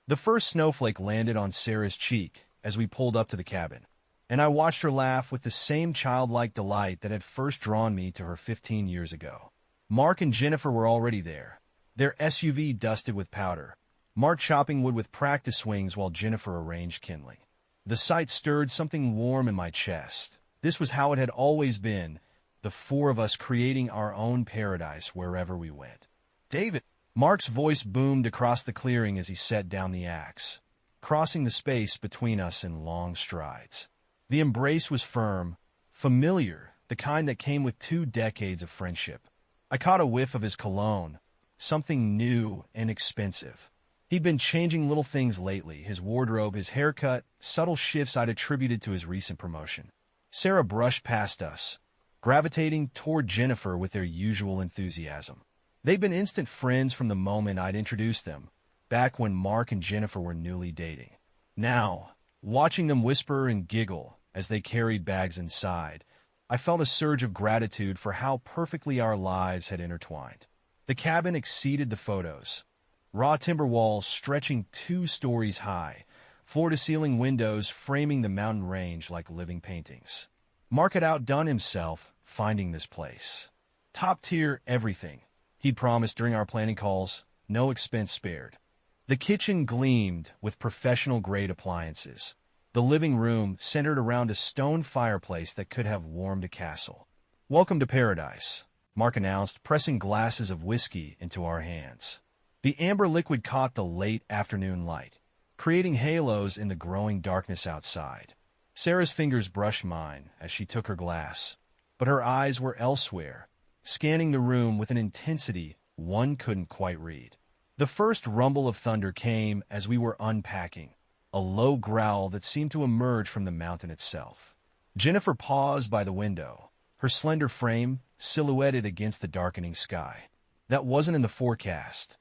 The first snowflake landed on Sarah's cheek as we pulled up to the cabin, and I watched her laugh with the same childlike delight that had first drawn me to her 15 years ago. Mark and Jennifer were already there, their SUV dusted with powder, Mark chopping wood with practice swings while Jennifer arranged kindling. The sight stirred something warm in my chest. This was how it had always been, the four of us creating our own paradise wherever we went. "David!" Mark's voice boomed across the clearing as he set down the axe, crossing the space between us in long strides. The embrace was firm, familiar, the kind that came with 2 decades of friendship. I caught a whiff of his cologne, something new and expensive. He'd been changing little things lately, his wardrobe, his haircut, subtle shifts I'd attributed to his recent promotion. Sarah brushed past us, gravitating toward Jennifer with their usual enthusiasm. They'd been instant friends from the moment I'd introduced them, back when Mark and Jennifer were newly dating. Now, watching them whisper and giggle as they carried bags inside, I felt a surge of gratitude for how perfectly our lives had intertwined. The cabin exceeded the photos. Raw timber walls stretching 2 stories high, floor-to-ceiling windows framing the mountain range like living paintings. Mark had outdone himself finding this place. Top-tier everything, he'd promised during our planning calls, no expense spared. The kitchen gleamed with professional-grade appliances. The living room centered around a stone fireplace that could have warmed a castle. "Welcome to paradise," Mark announced, pressing glasses of whiskey into our hands. The amber liquid caught the late afternoon light, creating halos in the growing darkness outside. Sarah's fingers brushed mine as she took her glass, but her eyes were elsewhere, scanning the room with an intensity one couldn't quite read. The first rumble of thunder came as we were unpacking, a low growl that seemed to emerge from the mountain itself. Jennifer paused by the window, her slender frame silhouetted against the darkening sky. "That wasn't in the forecast.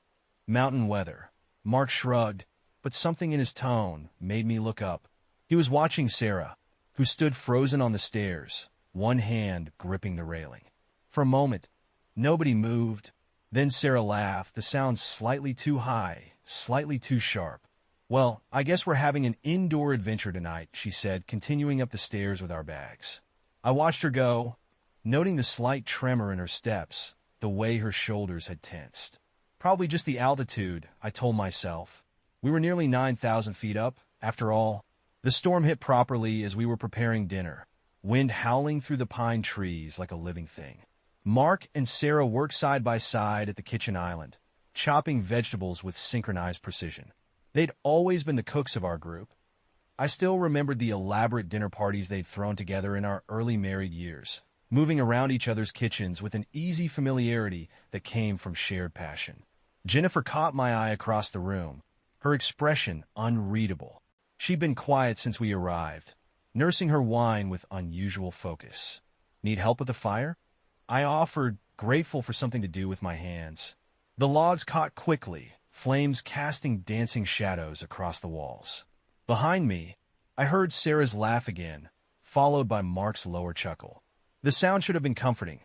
Mountain weather." Mark shrugged, but something in his tone made me look up. He was watching Sarah, who stood frozen on the stairs, one hand gripping the railing. For a moment, nobody moved. Then Sarah laughed, the sound slightly too high, slightly too sharp. "Well, I guess we're having an indoor adventure tonight," she said, continuing up the stairs with our bags. I watched her go, noting the slight tremor in her steps, the way her shoulders had tensed. Probably just the altitude, I told myself. We were nearly 9,000 feet up, after all. The storm hit properly as we were preparing dinner, wind howling through the pine trees like a living thing. Mark and Sarah worked side by side at the kitchen island, chopping vegetables with synchronized precision. They'd always been the cooks of our group. I still remembered the elaborate dinner parties they'd thrown together in our early married years, moving around each other's kitchens with an easy familiarity that came from shared passion. Jennifer caught my eye across the room, her expression unreadable. She'd been quiet since we arrived, nursing her wine with unusual focus. "Need help with the fire?" I offered, grateful for something to do with my hands. The logs caught quickly, flames casting dancing shadows across the walls. Behind me, I heard Sarah's laugh again, followed by Mark's lower chuckle. The sound should have been comforting.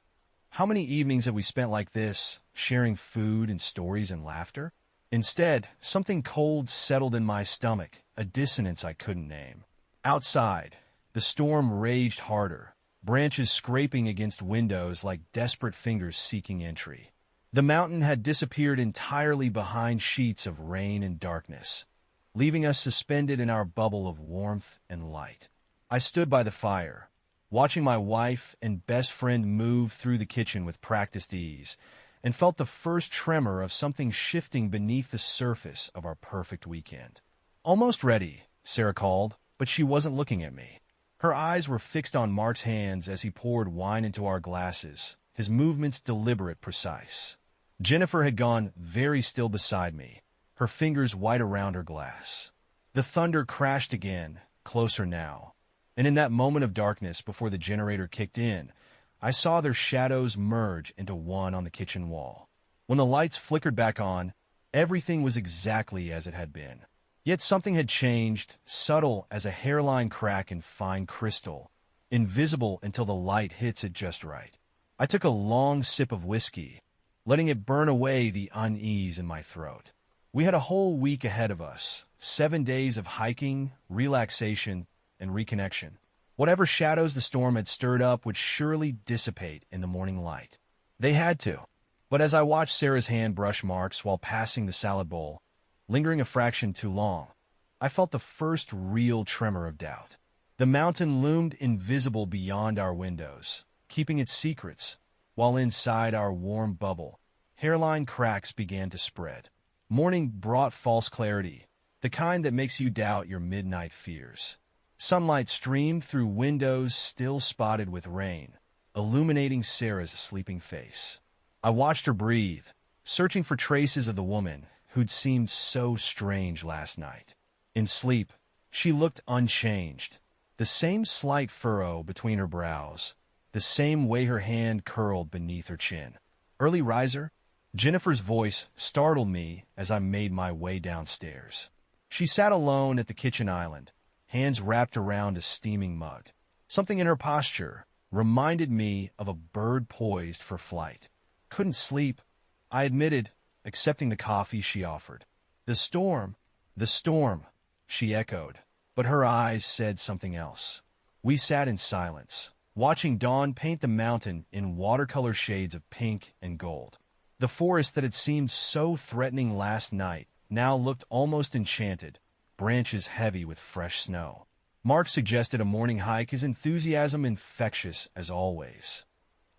How many evenings have we spent like this, sharing food and stories and laughter? Instead, something cold settled in my stomach, a dissonance I couldn't name. Outside, the storm raged harder, branches scraping against windows like desperate fingers seeking entry. The mountain had disappeared entirely behind sheets of rain and darkness, leaving us suspended in our bubble of warmth and light. I stood by the fire, watching my wife and best friend move through the kitchen with practiced ease, and felt the first tremor of something shifting beneath the surface of our perfect weekend. "Almost ready," Sarah called, but she wasn't looking at me. Her eyes were fixed on Mark's hands as he poured wine into our glasses, his movements deliberate, precise. Jennifer had gone very still beside me, her fingers white around her glass. The thunder crashed again, closer now, and in that moment of darkness before the generator kicked in, I saw their shadows merge into one on the kitchen wall. When the lights flickered back on, everything was exactly as it had been. Yet something had changed, subtle as a hairline crack in fine crystal, invisible until the light hits it just right. I took a long sip of whiskey, letting it burn away the unease in my throat. We had a whole week ahead of us, 7 days of hiking, relaxation, and reconnection. Whatever shadows the storm had stirred up would surely dissipate in the morning light. They had to. But as I watched Sarah's hand brush Mark's while passing the salad bowl, lingering a fraction too long, I felt the first real tremor of doubt. The mountain loomed invisible beyond our windows, keeping its secrets, while inside our warm bubble, hairline cracks began to spread. Morning brought false clarity, the kind that makes you doubt your midnight fears. Sunlight streamed through windows still spotted with rain, illuminating Sarah's sleeping face. I watched her breathe, searching for traces of the woman who'd seemed so strange last night. In sleep, she looked unchanged, the same slight furrow between her brows, the same way her hand curled beneath her chin. Early riser? Jennifer's voice startled me as I made my way downstairs. She sat alone at the kitchen island, hands wrapped around a steaming mug. Something in her posture reminded me of a bird poised for flight. Couldn't sleep, I admitted, accepting the coffee she offered. The storm, she echoed, but her eyes said something else. We sat in silence, watching dawn paint the mountain in watercolor shades of pink and gold. The forest that had seemed so threatening last night now looked almost enchanted, branches heavy with fresh snow. Mark suggested a morning hike, his enthusiasm infectious as always.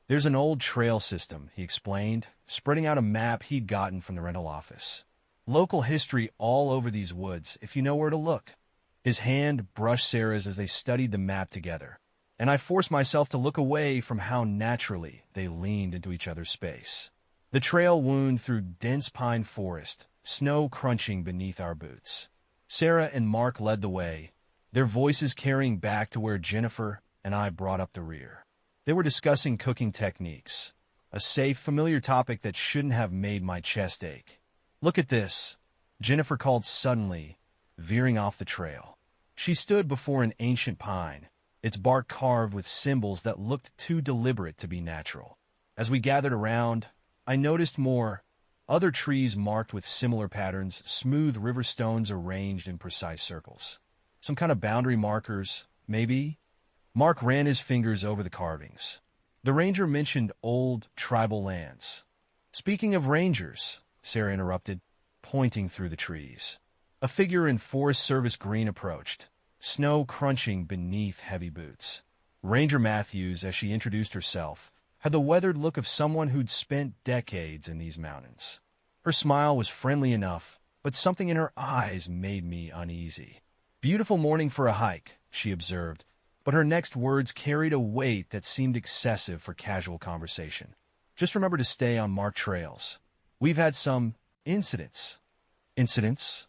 There's an old trail system, he explained, spreading out a map he'd gotten from the rental office. Local history all over these woods, if you know where to look. His hand brushed Sarah's as they studied the map together, and I forced myself to look away from how naturally they leaned into each other's space. The trail wound through dense pine forest, snow crunching beneath our boots. Sarah and Mark led the way, their voices carrying back to where Jennifer and I brought up the rear. They were discussing cooking techniques, a safe, familiar topic that shouldn't have made my chest ache. Look at this, Jennifer called suddenly, veering off the trail. She stood before an ancient pine, its bark carved with symbols that looked too deliberate to be natural. As we gathered around, I noticed more other trees marked with similar patterns, smooth river stones arranged in precise circles. Some kind of boundary markers, maybe? Mark ran his fingers over the carvings. The ranger mentioned old tribal lands. Speaking of rangers, Sarah interrupted, pointing through the trees. A figure in Forest Service green approached, snow crunching beneath heavy boots. Ranger Matthews, as she introduced herself, had the weathered look of someone who'd spent decades in these mountains. Her smile was friendly enough, but something in her eyes made me uneasy. Beautiful morning for a hike, she observed, but her next words carried a weight that seemed excessive for casual conversation. Just remember to stay on marked trails. We've had some incidents. Incidents?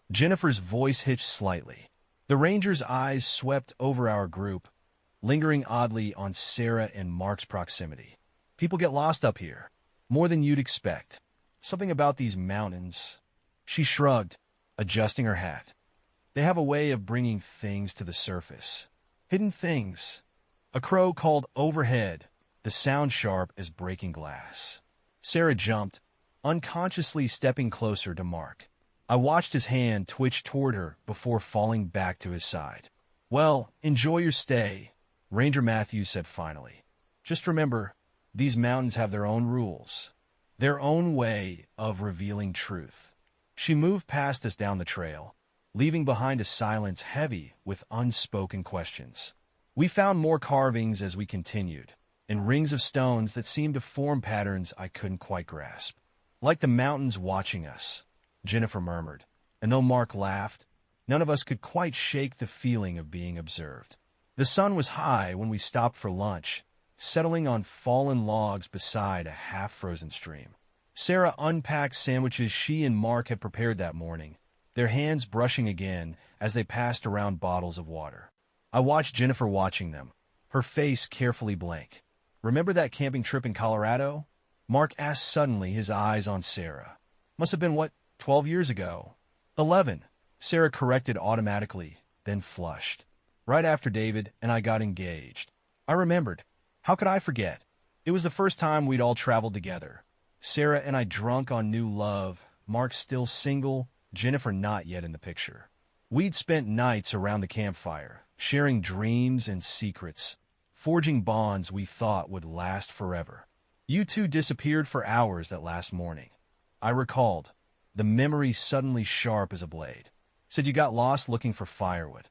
Jennifer's voice hitched slightly. The ranger's eyes swept over our group, lingering oddly on Sarah and Mark's proximity. People get lost up here, more than you'd expect. Something about these mountains. She shrugged, adjusting her hat. They have a way of bringing things to the surface. Hidden things. A crow called overhead, the sound sharp as breaking glass. Sarah jumped, unconsciously stepping closer to Mark. I watched his hand twitch toward her before falling back to his side. Well, enjoy your stay, Ranger Matthews said finally. Just remember, these mountains have their own rules, their own way of revealing truth. She moved past us down the trail, leaving behind a silence heavy with unspoken questions. We found more carvings as we continued, and rings of stones that seemed to form patterns I couldn't quite grasp. Like the mountains watching us, Jennifer murmured, and though Mark laughed, none of us could quite shake the feeling of being observed. The sun was high when we stopped for lunch, settling on fallen logs beside a half-frozen stream. Sarah unpacked sandwiches she and Mark had prepared that morning, their hands brushing again as they passed around bottles of water. I watched Jennifer watching them, her face carefully blank. Remember that camping trip in Colorado? Mark asked suddenly, his eyes on Sarah. Must have been, 12 years ago? 11, Sarah corrected automatically, then flushed. Right after David and I got engaged. I remembered. How could I forget? It was the first time we'd all traveled together. Sarah and I drunk on new love, Mark still single, Jennifer not yet in the picture. We'd spent nights around the campfire, sharing dreams and secrets, forging bonds we thought would last forever. You two disappeared for hours that last morning. I recalled, the memory suddenly sharp as a blade. Said you got lost looking for firewood.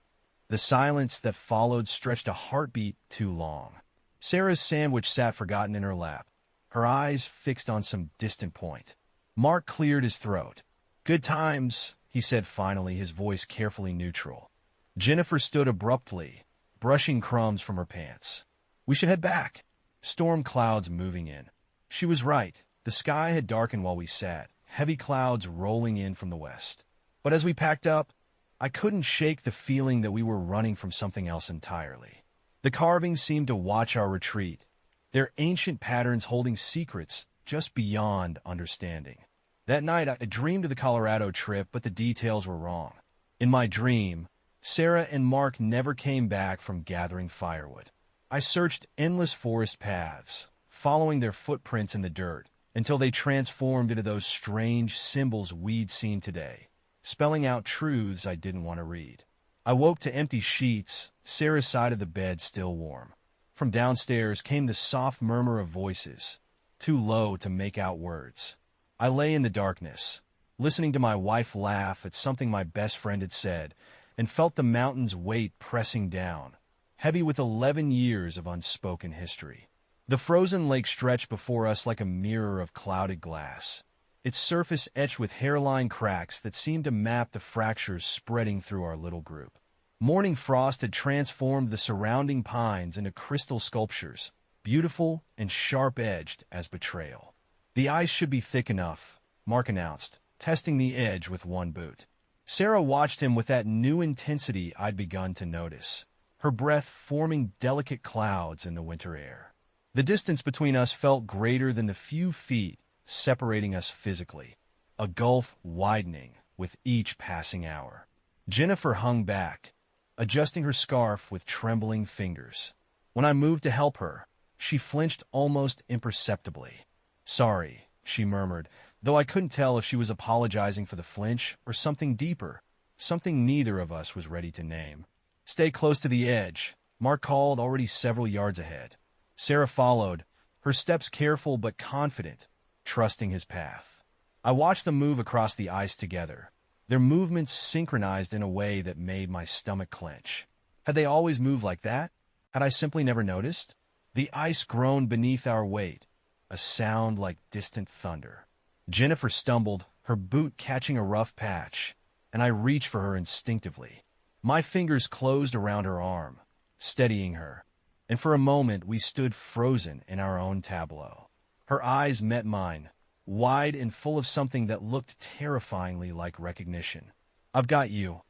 The silence that followed stretched a heartbeat too long. Sarah's sandwich sat forgotten in her lap, her eyes fixed on some distant point. Mark cleared his throat. "Good times," he said finally, his voice carefully neutral. Jennifer stood abruptly, brushing crumbs from her pants. "We should head back." Storm clouds moving in. She was right. The sky had darkened while we sat, heavy clouds rolling in from the west. But as we packed up, I couldn't shake the feeling that we were running from something else entirely. The carvings seemed to watch our retreat, their ancient patterns holding secrets just beyond understanding. That night, I dreamed of the Colorado trip, but the details were wrong. In my dream, Sarah and Mark never came back from gathering firewood. I searched endless forest paths, following their footprints in the dirt, until they transformed into those strange symbols we'd seen today, spelling out truths I didn't want to read. I woke to empty sheets, Sarah's side of the bed still warm. From downstairs came the soft murmur of voices, too low to make out words. I lay in the darkness, listening to my wife laugh at something my best friend had said, and felt the mountain's weight pressing down, heavy with 11 years of unspoken history. The frozen lake stretched before us like a mirror of clouded glass, its surface etched with hairline cracks that seemed to map the fractures spreading through our little group. Morning frost had transformed the surrounding pines into crystal sculptures, beautiful and sharp-edged as betrayal. "The ice should be thick enough," Mark announced, testing the edge with one boot. Sarah watched him with that new intensity I'd begun to notice, her breath forming delicate clouds in the winter air. The distance between us felt greater than the few feet separating us physically, a gulf widening with each passing hour. Jennifer hung back, adjusting her scarf with trembling fingers. When I moved to help her, she flinched almost imperceptibly. "Sorry," she murmured, though I couldn't tell if she was apologizing for the flinch or something deeper, something neither of us was ready to name. "Stay close to the edge," Mark called, already several yards ahead. Sarah followed, her steps careful but confident, trusting his path. I watched them move across the ice together, their movements synchronized in a way that made my stomach clench. Had they always moved like that? Had I simply never noticed? The ice groaned beneath our weight, a sound like distant thunder. Jennifer stumbled, her boot catching a rough patch, and I reached for her instinctively. My fingers closed around her arm, steadying her, and for a moment we stood frozen in our own tableau. Her eyes met mine, wide and full of something that looked terrifyingly like recognition. "I've got you,"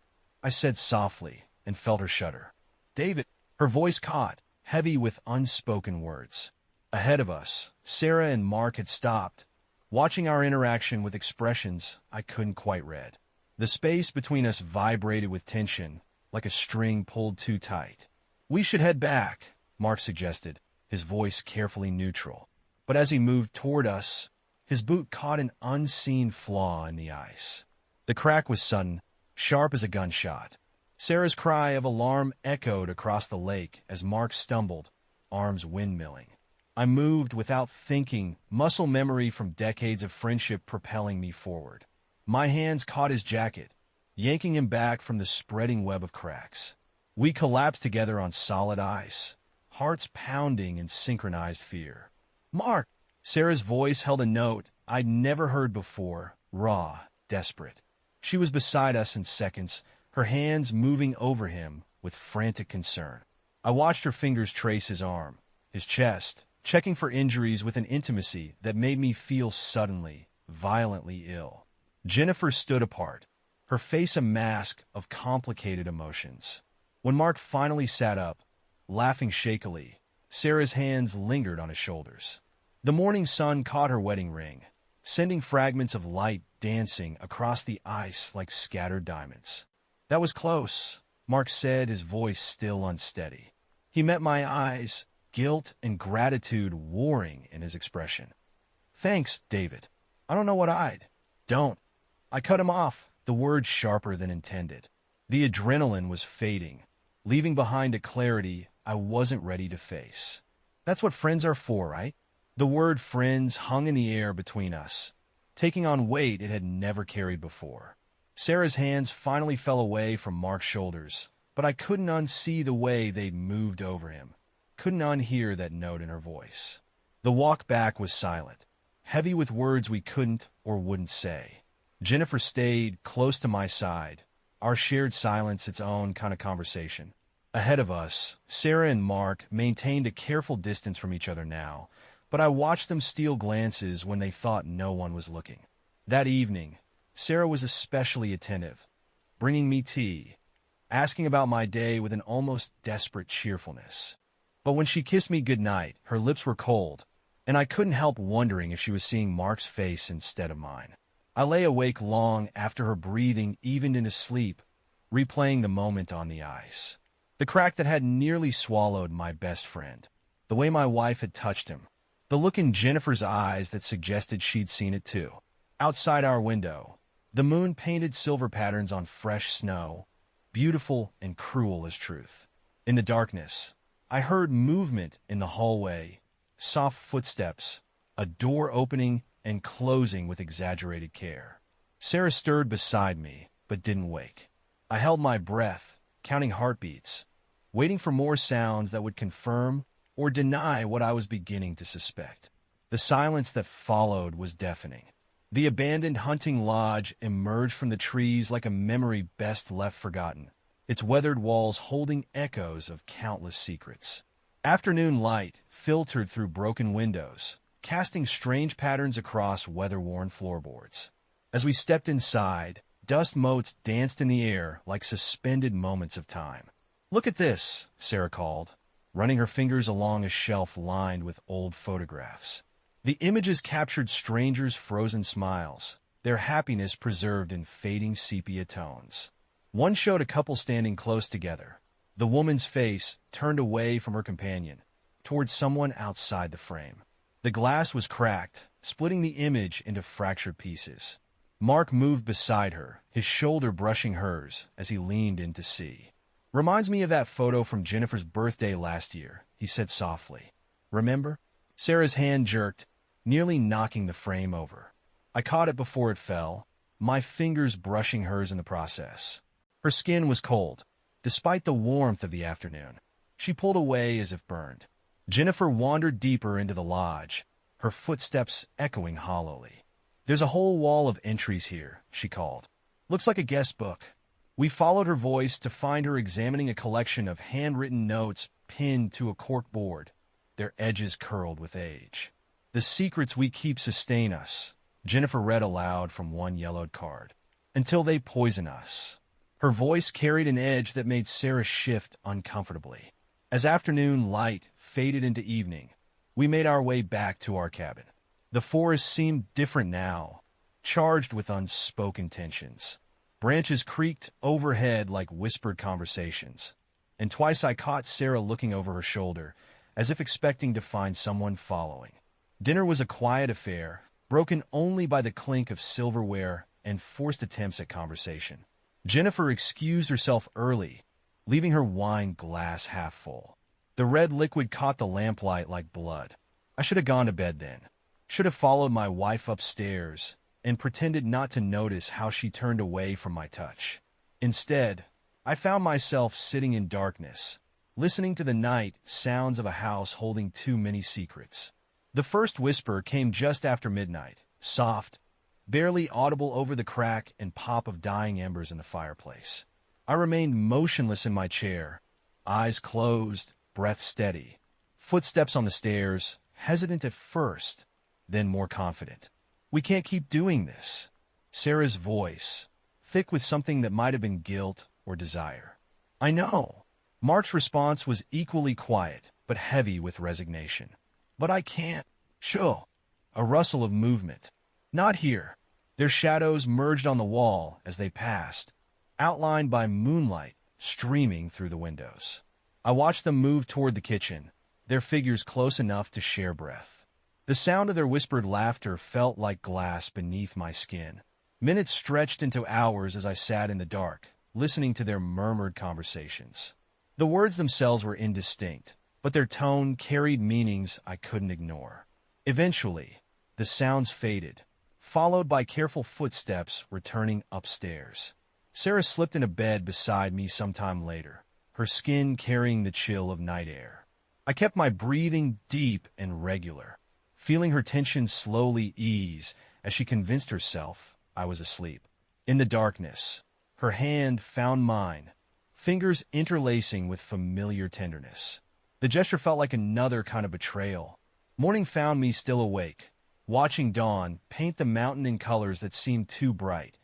I said softly, and felt her shudder. "David," her voice caught, heavy with unspoken words. Ahead of us, Sarah and Mark had stopped, watching our interaction with expressions I couldn't quite read. The space between us vibrated with tension, like a string pulled too tight. "We should head back," Mark suggested, his voice carefully neutral. But as he moved toward us, his boot caught an unseen flaw in the ice. The crack was sudden, sharp as a gunshot. Sarah's cry of alarm echoed across the lake as Mark stumbled, arms windmilling. I moved without thinking, muscle memory from decades of friendship propelling me forward. My hands caught his jacket, yanking him back from the spreading web of cracks. We collapsed together on solid ice, hearts pounding in synchronized fear. "Mark!" Sarah's voice held a note I'd never heard before, raw, desperate. She was beside us in seconds, her hands moving over him with frantic concern. I watched her fingers trace his arm, his chest, checking for injuries with an intimacy that made me feel suddenly, violently ill. Jennifer stood apart, her face a mask of complicated emotions. When Mark finally sat up, laughing shakily, Sarah's hands lingered on his shoulders. The morning sun caught her wedding ring, sending fragments of light dancing across the ice like scattered diamonds. "That was close," Mark said, his voice still unsteady. He met my eyes, guilt and gratitude warring in his expression. "Thanks, David. I don't know what I'd." "Don't." I cut him off, the words sharper than intended. The adrenaline was fading, leaving behind a clarity I wasn't ready to face. That's what friends are for, right? The word friends hung in the air between us, taking on weight it had never carried before. Sarah's hands finally fell away from Mark's shoulders, but I couldn't unsee the way they'd moved over him, couldn't unhear that note in her voice. The walk back was silent, heavy with words we couldn't or wouldn't say. Jennifer stayed close to my side, our shared silence its own kind of conversation. Ahead of us, Sarah and Mark maintained a careful distance from each other now, but I watched them steal glances when they thought no one was looking. That evening, Sarah was especially attentive, bringing me tea, asking about my day with an almost desperate cheerfulness. But when she kissed me goodnight, her lips were cold, and I couldn't help wondering if she was seeing Mark's face instead of mine. I lay awake long after her breathing evened into sleep, replaying the moment on the ice. The crack that had nearly swallowed my best friend. The way my wife had touched him. The look in Jennifer's eyes that suggested she'd seen it too. Outside our window, the moon painted silver patterns on fresh snow, beautiful and cruel as truth. In the darkness, I heard movement in the hallway, soft footsteps, a door opening and closing with exaggerated care. Sarah stirred beside me, but didn't wake. I held my breath, counting heartbeats, waiting for more sounds that would confirm or deny what I was beginning to suspect. The silence that followed was deafening. The abandoned hunting lodge emerged from the trees like a memory best left forgotten, its weathered walls holding echoes of countless secrets. Afternoon light filtered through broken windows, casting strange patterns across weather-worn floorboards. As we stepped inside, dust motes danced in the air like suspended moments of time. "Look at this," Sarah called, running her fingers along a shelf lined with old photographs. The images captured strangers' frozen smiles, their happiness preserved in fading sepia tones. One showed a couple standing close together, the woman's face turned away from her companion, towards someone outside the frame. The glass was cracked, splitting the image into fractured pieces. Mark moved beside her, his shoulder brushing hers as he leaned in to see. "Reminds me of that photo from Jennifer's birthday last year," he said softly. "Remember?" Sarah's hand jerked, nearly knocking the frame over. I caught it before it fell, my fingers brushing hers in the process. Her skin was cold, despite the warmth of the afternoon. She pulled away as if burned. Jennifer wandered deeper into the lodge, her footsteps echoing hollowly. "There's a whole wall of entries here," she called. "Looks like a guest book." We followed her voice to find her examining a collection of handwritten notes pinned to a cork board, their edges curled with age. "The secrets we keep sustain us," Jennifer read aloud from one yellowed card, "until they poison us." Her voice carried an edge that made Sarah shift uncomfortably. As afternoon light faded into evening, we made our way back to our cabin. The forest seemed different now, charged with unspoken tensions. Branches creaked overhead like whispered conversations, and twice I caught Sarah looking over her shoulder, as if expecting to find someone following. Dinner was a quiet affair, broken only by the clink of silverware and forced attempts at conversation. Jennifer excused herself early, leaving her wine glass half full. The red liquid caught the lamplight like blood. I should have gone to bed then. Should have followed my wife upstairs and pretended not to notice how she turned away from my touch. Instead, I found myself sitting in darkness, listening to the night sounds of a house holding too many secrets. The first whisper came just after midnight, soft, barely audible over the crack and pop of dying embers in the fireplace. I remained motionless in my chair, eyes closed, breath steady. Footsteps on the stairs, hesitant at first, then more confident. "We can't keep doing this." Sarah's voice, thick with something that might have been guilt or desire. "I know." Mark's response was equally quiet, but heavy with resignation. "But I can't." "Sure." A rustle of movement. "Not here." Their shadows merged on the wall as they passed, outlined by moonlight streaming through the windows. I watched them move toward the kitchen, their figures close enough to share breath. The sound of their whispered laughter felt like glass beneath my skin. Minutes stretched into hours as I sat in the dark, listening to their murmured conversations. The words themselves were indistinct, but their tone carried meanings I couldn't ignore. Eventually, the sounds faded, followed by careful footsteps returning upstairs. Sarah slipped into bed beside me sometime later, her skin carrying the chill of night air. I kept my breathing deep and regular, feeling her tension slowly ease as she convinced herself I was asleep. In the darkness, her hand found mine, fingers interlacing with familiar tenderness. The gesture felt like another kind of betrayal. Morning found me still awake, watching dawn paint the mountain in colors that seemed too bright,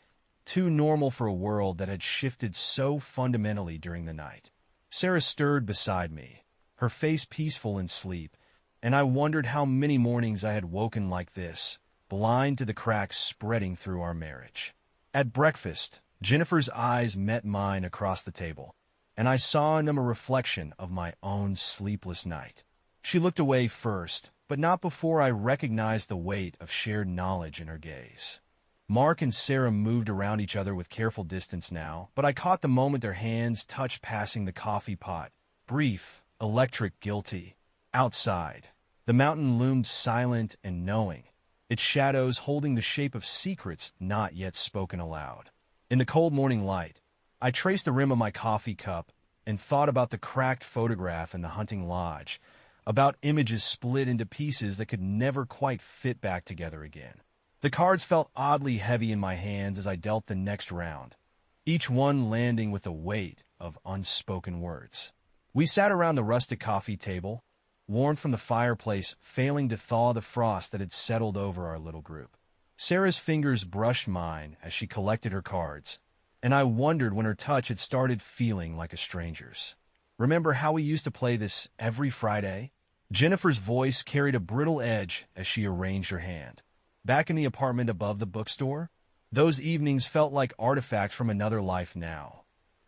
too normal for a world that had shifted so fundamentally during the night. Sarah stirred beside me, her face peaceful in sleep, and I wondered how many mornings I had woken like this, blind to the cracks spreading through our marriage. At breakfast, Jennifer's eyes met mine across the table, and I saw in them a reflection of my own sleepless night. She looked away first, but not before I recognized the weight of shared knowledge in her gaze. Mark and Sarah moved around each other with careful distance now, but I caught the moment their hands touched passing the coffee pot. Brief, electric, guilty. Outside, the mountain loomed silent and knowing, its shadows holding the shape of secrets not yet spoken aloud. In the cold morning light, I traced the rim of my coffee cup and thought about the cracked photograph in the hunting lodge, about images split into pieces that could never quite fit back together again. The cards felt oddly heavy in my hands as I dealt the next round, each one landing with the weight of unspoken words. We sat around the rustic coffee table, warm from the fireplace failing to thaw the frost that had settled over our little group. Sarah's fingers brushed mine as she collected her cards, and I wondered when her touch had started feeling like a stranger's. Remember how we used to play this every Friday? Jennifer's voice carried a brittle edge as she arranged her hand. Back in the apartment above the bookstore, those evenings felt like artifacts from another life now.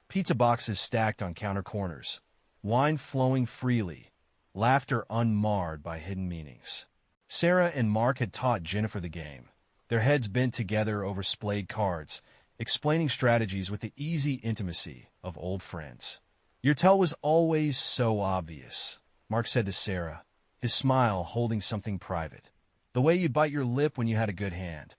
Pizza boxes stacked on counter corners, wine flowing freely, laughter unmarred by hidden meanings. Sarah and Mark had taught Jennifer the game, their heads bent together over splayed cards, explaining strategies with the easy intimacy of old friends. "Your tell was always so obvious," Mark said to Sarah, his smile holding something private. "The way you'd bite your lip when you had a good hand."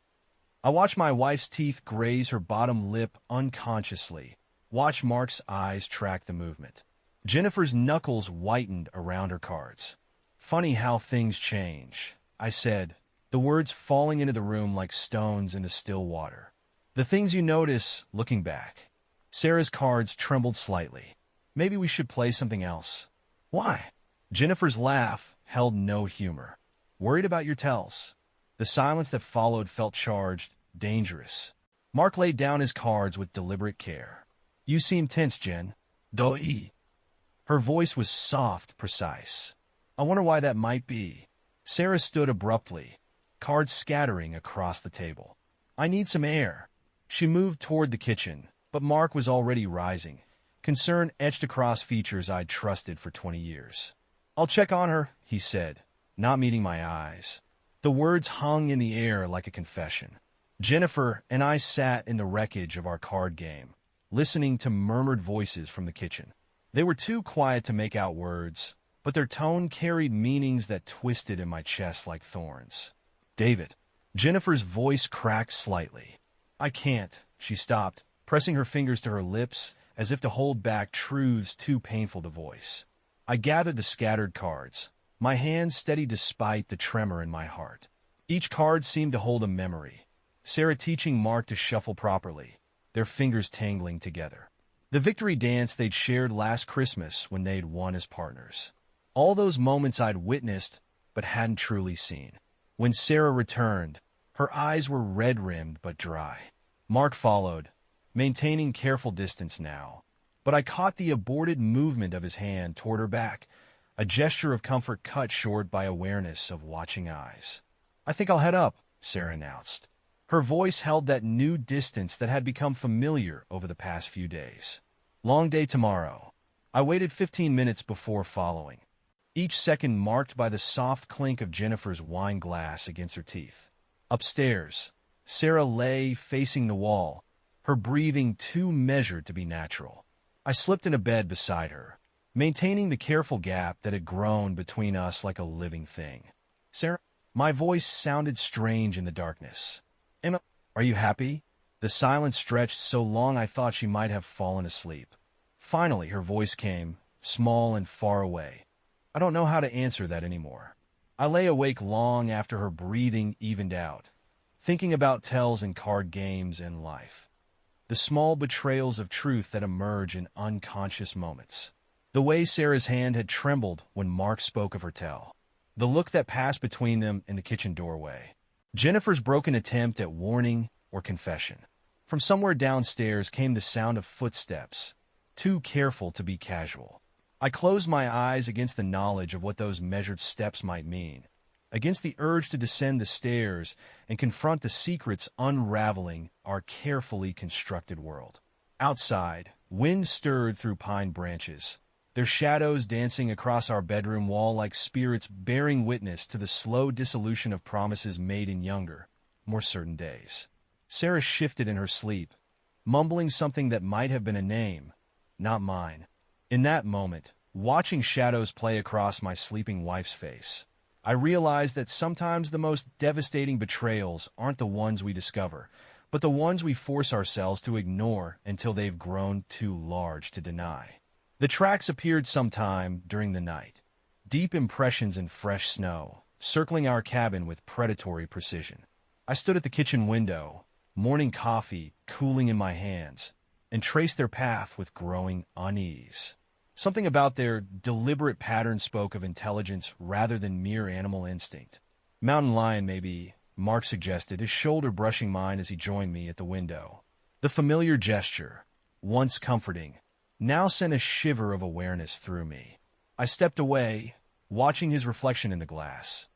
I watched my wife's teeth graze her bottom lip unconsciously, watch Mark's eyes track the movement. Jennifer's knuckles whitened around her cards. "Funny how things change," I said, the words falling into the room like stones into still water. "The things you notice looking back." Sarah's cards trembled slightly. "Maybe we should play something else." "Why?" Jennifer's laugh held no humor. "Worried about your tells." The silence that followed felt charged, dangerous. Mark laid down his cards with deliberate care. "You seem tense, Jen." "Doi." Her voice was soft, precise. "I wonder why that might be." Sarah stood abruptly, cards scattering across the table. "I need some air." She moved toward the kitchen, but Mark was already rising, concern etched across features I'd trusted for 20 years. "I'll check on her," he said, not meeting my eyes. The words hung in the air like a confession. Jennifer and I sat in the wreckage of our card game, listening to murmured voices from the kitchen. They were too quiet to make out words, but their tone carried meanings that twisted in my chest like thorns. "David." Jennifer's voice cracked slightly. "I can't." She stopped, pressing her fingers to her lips as if to hold back truths too painful to voice. I gathered the scattered cards, my hands steady despite the tremor in my heart. Each card seemed to hold a memory. Sarah teaching Mark to shuffle properly, their fingers tangling together. The victory dance they'd shared last Christmas when they'd won as partners. All those moments I'd witnessed but hadn't truly seen. When Sarah returned, her eyes were red-rimmed but dry. Mark followed, maintaining careful distance now, but I caught the aborted movement of his hand toward her back, a gesture of comfort cut short by awareness of watching eyes. "I think I'll head up," Sarah announced. Her voice held that new distance that had become familiar over the past few days. "Long day tomorrow." I waited 15 minutes before following, each second marked by the soft clink of Jennifer's wine glass against her teeth. Upstairs, Sarah lay facing the wall, her breathing too measured to be natural. I slipped into bed beside her, maintaining the careful gap that had grown between us like a living thing. Sarah, my voice sounded strange in the darkness. Emma, are you happy? The silence stretched so long I thought she might have fallen asleep. Finally, her voice came, small and far away. I don't know how to answer that anymore. I lay awake long after her breathing evened out, thinking about tells in card games and life. The small betrayals of truth that emerge in unconscious moments. The way Sarah's hand had trembled when Mark spoke of her tell. The look that passed between them in the kitchen doorway. Jennifer's broken attempt at warning or confession. From somewhere downstairs came the sound of footsteps, too careful to be casual. I closed my eyes against the knowledge of what those measured steps might mean, against the urge to descend the stairs and confront the secrets unraveling our carefully constructed world. Outside, wind stirred through pine branches, their shadows dancing across our bedroom wall like spirits bearing witness to the slow dissolution of promises made in younger, more certain days. Sarah shifted in her sleep, mumbling something that might have been a name, not mine. In that moment, watching shadows play across my sleeping wife's face, I realized that sometimes the most devastating betrayals aren't the ones we discover, but the ones we force ourselves to ignore until they've grown too large to deny. The tracks appeared sometime during the night, deep impressions in fresh snow, circling our cabin with predatory precision. I stood at the kitchen window, morning coffee cooling in my hands, and traced their path with growing unease. Something about their deliberate pattern spoke of intelligence rather than mere animal instinct. Mountain lion, maybe, Mark suggested, his shoulder brushing mine as he joined me at the window. The familiar gesture, once comforting, now sent a shiver of awareness through me. I stepped away, watching his reflection in the glass.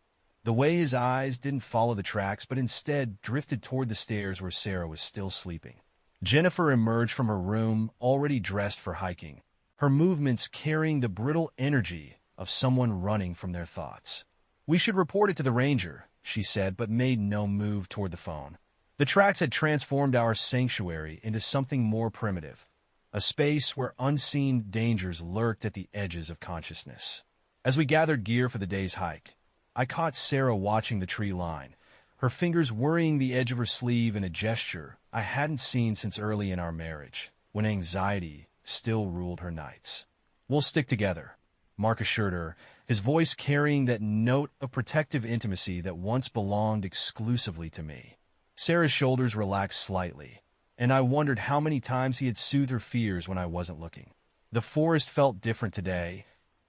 The way his eyes didn't follow the tracks, but instead drifted toward the stairs where Sarah was still sleeping. Jennifer emerged from her room, already dressed for hiking, her movements carrying the brittle energy of someone running from their thoughts. "We should report it to the ranger," she said, but made no move toward the phone. The tracks had transformed our sanctuary into something more primitive, a space where unseen dangers lurked at the edges of consciousness. As we gathered gear for the day's hike, I caught Sarah watching the tree line, her fingers worrying the edge of her sleeve in a gesture I hadn't seen since early in our marriage, when anxiety still ruled her nights. "We'll stick together," Mark assured her, his voice carrying that note of protective intimacy that once belonged exclusively to me. Sarah's shoulders relaxed slightly, and I wondered how many times he had soothed her fears when I wasn't looking. The forest felt different today,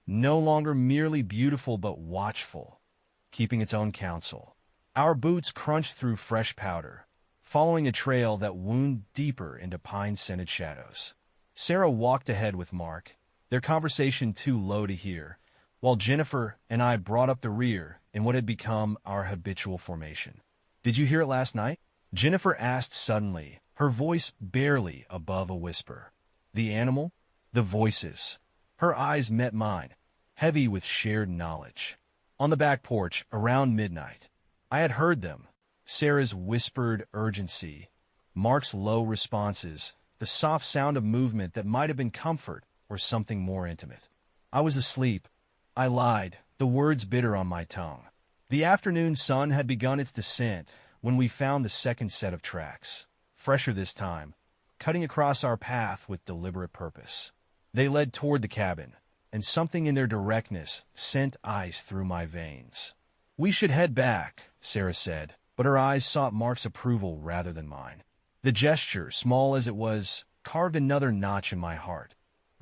no longer merely beautiful but watchful, keeping its own counsel. Our boots crunched through fresh powder, following a trail that wound deeper into pine-scented shadows. Sarah walked ahead with Mark, their conversation too low to hear, while Jennifer and I brought up the rear in what had become our habitual formation. "Did you hear it last night?" Jennifer asked suddenly, her voice barely above a whisper. "The animal? The voices." Her eyes met mine, heavy with shared knowledge. On the back porch, around midnight, I had heard them. Sarah's whispered urgency, Mark's low responses, the soft sound of movement that might have been comfort or something more intimate. I was asleep. I lied, the words bitter on my tongue. The afternoon sun had begun its descent when we found the second set of tracks, fresher this time, cutting across our path with deliberate purpose. They led toward the cabin, and something in their directness sent ice through my veins. "We should head back," Sarah said, but her eyes sought Mark's approval rather than mine. The gesture, small as it was, carved another notch in my heart.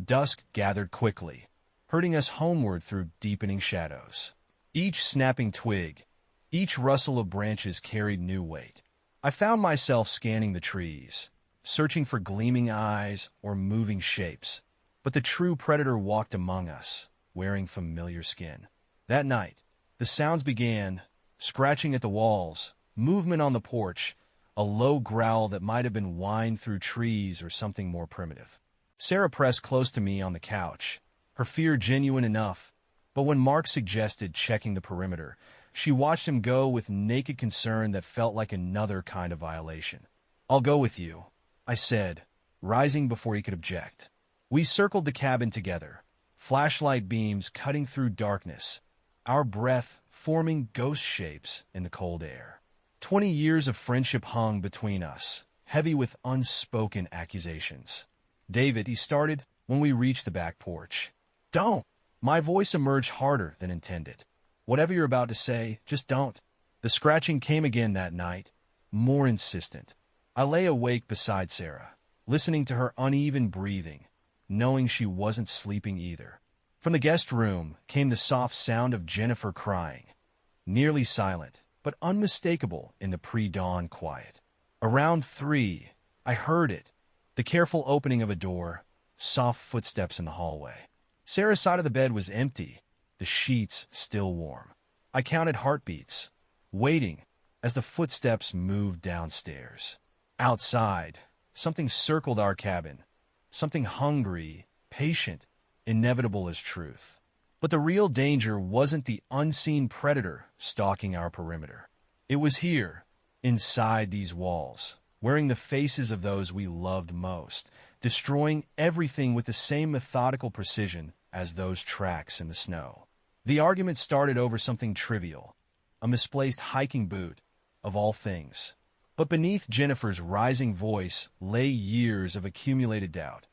Dusk gathered quickly, herding us homeward through deepening shadows. Each snapping twig, each rustle of branches carried new weight. I found myself scanning the trees, searching for gleaming eyes or moving shapes, but the true predator walked among us, wearing familiar skin. That night, the sounds began, scratching at the walls, movement on the porch, a low growl that might have been whined through trees or something more primitive. Sarah pressed close to me on the couch, her fear genuine enough, but when Mark suggested checking the perimeter, She watched him go with naked concern that felt like another kind of violation. "I'll go with you," I said, rising before he could object. We circled the cabin together, flashlight beams cutting through darkness, our breath forming ghost shapes in the cold air. 20 years of friendship hung between us, heavy with unspoken accusations. "David," he started when we reached the back porch. "Don't!" My voice emerged harder than intended. "Whatever you're about to say, just don't." The scratching came again that night, more insistent. I lay awake beside Sarah, listening to her uneven breathing, knowing she wasn't sleeping either. From the guest room came the soft sound of Jennifer crying, nearly silent, but unmistakable in the pre-dawn quiet. Around 3, I heard it, the careful opening of a door, soft footsteps in the hallway. Sarah's side of the bed was empty, the sheets still warm. I counted heartbeats, waiting as the footsteps moved downstairs. Outside, something circled our cabin, something hungry, patient, inevitable as truth. But the real danger wasn't the unseen predator stalking our perimeter. It was here, inside these walls, wearing the faces of those we loved most, destroying everything with the same methodical precision as those tracks in the snow. The argument started over something trivial, a misplaced hiking boot, of all things. But beneath Jennifer's rising voice lay years of accumulated doubt,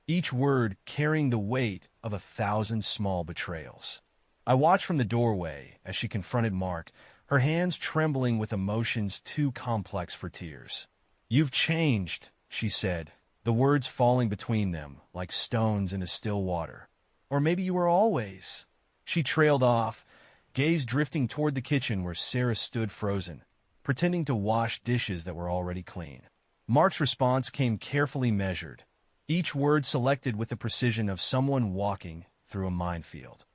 each word carrying the weight of 1,000 small betrayals. I watched from the doorway as she confronted Mark, her hands trembling with emotions too complex for tears. "You've changed," she said, the words falling between them like stones into still water. "Or maybe you were always." She trailed off, gaze drifting toward the kitchen where Sarah stood frozen, pretending to wash dishes that were already clean. Mark's response came carefully measured, each word selected with the precision of someone walking through a minefield.